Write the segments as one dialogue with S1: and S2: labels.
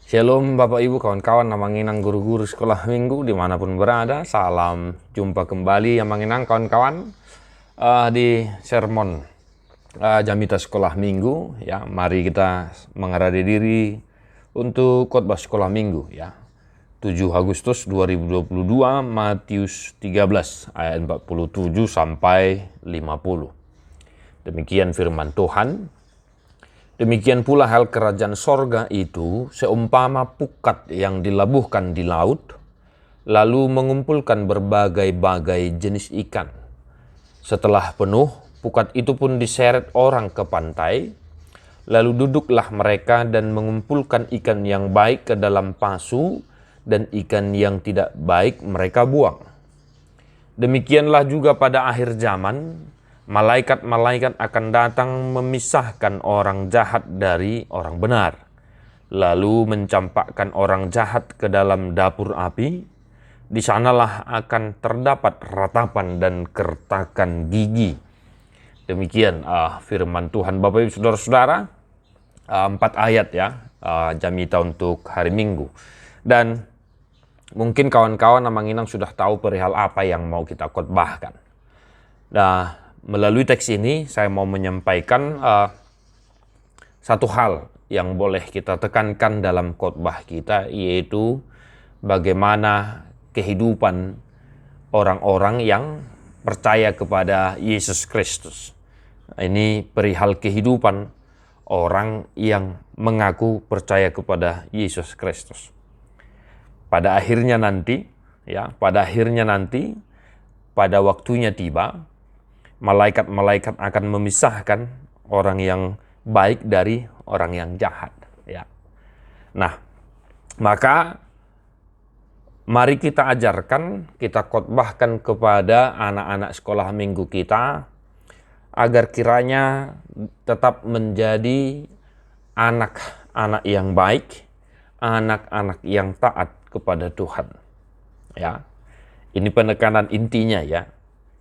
S1: Shalom Bapak Ibu, kawan-kawan, Amanginang guru-guru sekolah minggu dimanapun berada. Salam jumpa kembali Amanginang kawan-kawan di sermon Jamita Sekolah Minggu. Ya, mari kita menghadiri diri untuk khotbah sekolah minggu. Ya, 7 Agustus 2022, Matius 13 ayat 47 sampai 50. Demikian firman Tuhan. Demikian pula hal kerajaan sorga itu seumpama pukat yang dilabuhkan di laut, lalu mengumpulkan berbagai-bagai jenis ikan. Setelah penuh, pukat itu pun diseret orang ke pantai, lalu duduklah mereka dan mengumpulkan ikan yang baik ke dalam pasu, dan ikan yang tidak baik mereka buang. Demikianlah juga pada akhir zaman, malaikat-malaikat akan datang memisahkan orang jahat dari orang benar, lalu mencampakkan orang jahat ke dalam dapur api. Di sanalah akan terdapat ratapan dan kertakan gigi. Demikian firman Tuhan. Bapak Ibu Saudara-saudara, 4 ayat ya, Jamita untuk hari Minggu. Dan mungkin kawan-kawan Amanginang sudah tahu perihal apa yang mau kita khotbahkan. Nah, melalui teks ini saya mau menyampaikan satu hal yang boleh kita tekankan dalam khotbah kita, yaitu bagaimana kehidupan orang-orang yang percaya kepada Yesus Kristus. Ini perihal kehidupan orang yang mengaku percaya kepada Yesus Kristus. Pada akhirnya nanti, pada waktunya tiba, malaikat-malaikat akan memisahkan orang yang baik dari orang yang jahat. Ya. Nah, maka mari kita ajarkan, kita khotbahkan kepada anak-anak sekolah minggu kita, agar kiranya tetap menjadi anak-anak yang baik, anak-anak yang taat kepada Tuhan. Ya, ini penekanan intinya ya.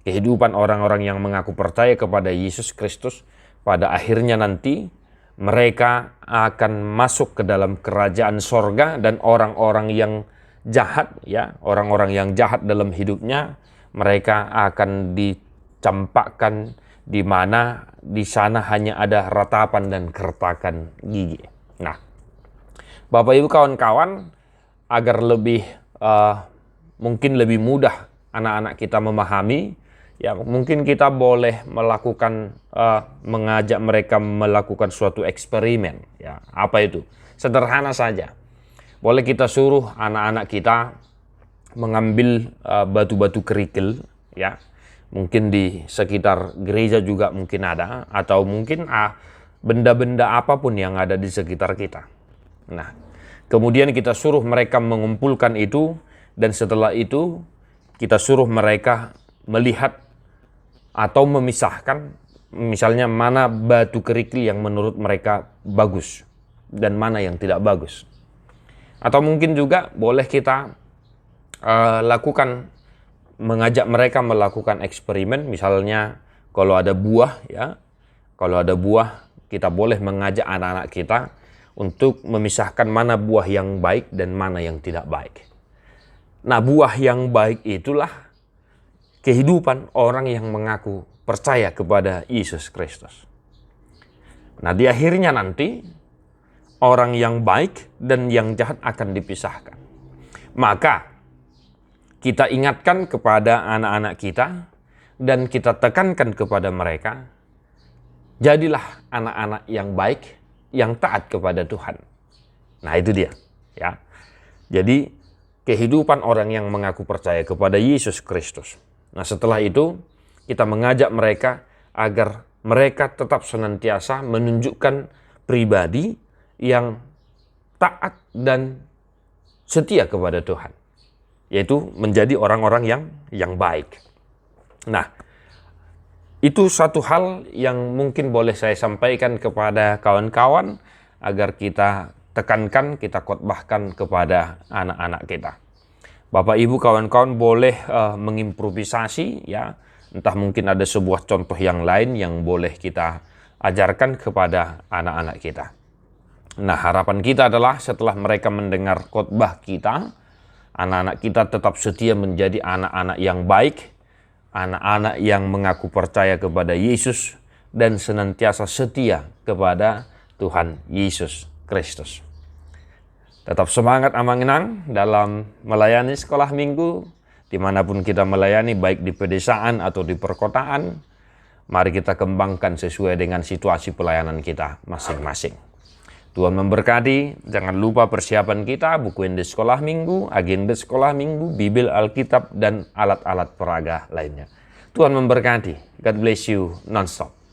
S1: Kehidupan orang-orang yang mengaku percaya kepada Yesus Kristus pada akhirnya nanti mereka akan masuk ke dalam kerajaan sorga, dan orang-orang yang jahat ya, orang-orang yang jahat dalam hidupnya, mereka akan dicampakkan di mana di sana hanya ada ratapan dan kertakan gigi. Nah, Bapak Ibu kawan-kawan, agar mungkin lebih mudah anak-anak kita memahami, ya mungkin kita boleh melakukan mengajak mereka melakukan suatu eksperimen. Ya, apa itu? Sederhana saja. Boleh kita suruh anak-anak kita mengambil batu-batu kerikil, ya. Mungkin di sekitar gereja juga mungkin ada, atau mungkin benda-benda apapun yang ada di sekitar kita. Nah, kemudian kita suruh mereka mengumpulkan itu, dan setelah itu kita suruh mereka melihat atau memisahkan, misalnya mana batu kerikil yang menurut mereka bagus dan mana yang tidak bagus. Atau mungkin juga boleh kita mengajak mereka melakukan eksperimen, misalnya kalau ada buah ya, kalau ada buah kita boleh mengajak anak-anak kita untuk memisahkan mana buah yang baik dan mana yang tidak baik. Nah, buah yang baik itulah kehidupan orang yang mengaku percaya kepada Yesus Kristus. Nah, di akhirnya nanti orang yang baik dan yang jahat akan dipisahkan. Maka kita ingatkan kepada anak-anak kita dan kita tekankan kepada mereka, jadilah anak-anak yang baik, yang taat kepada Tuhan. Nah, itu dia ya. Jadi kehidupan orang yang mengaku percaya kepada Yesus Kristus. Nah, setelah itu kita mengajak mereka agar mereka tetap senantiasa menunjukkan pribadi yang taat dan setia kepada Tuhan, yaitu menjadi orang-orang yang baik. Nah, itu satu hal yang mungkin boleh saya sampaikan kepada kawan-kawan agar kita tekankan, kita khotbahkan kepada anak-anak kita. Bapak Ibu kawan-kawan boleh mengimprovisasi ya, entah mungkin ada sebuah contoh yang lain yang boleh kita ajarkan kepada anak-anak kita. Nah, harapan kita adalah setelah mereka mendengar khotbah kita, anak-anak kita tetap setia menjadi anak-anak yang baik, anak-anak yang mengaku percaya kepada Yesus, dan senantiasa setia kepada Tuhan Yesus Kristus. Tetap semangat Amanginang dalam melayani sekolah minggu, dimanapun kita melayani, baik di pedesaan atau di perkotaan. Mari kita kembangkan sesuai dengan situasi pelayanan kita masing-masing. Tuhan memberkati. Jangan lupa persiapan kita, buku indeks sekolah minggu, agenda sekolah minggu, Bibil, Alkitab, dan alat-alat peraga lainnya. Tuhan memberkati. God bless you non-stop.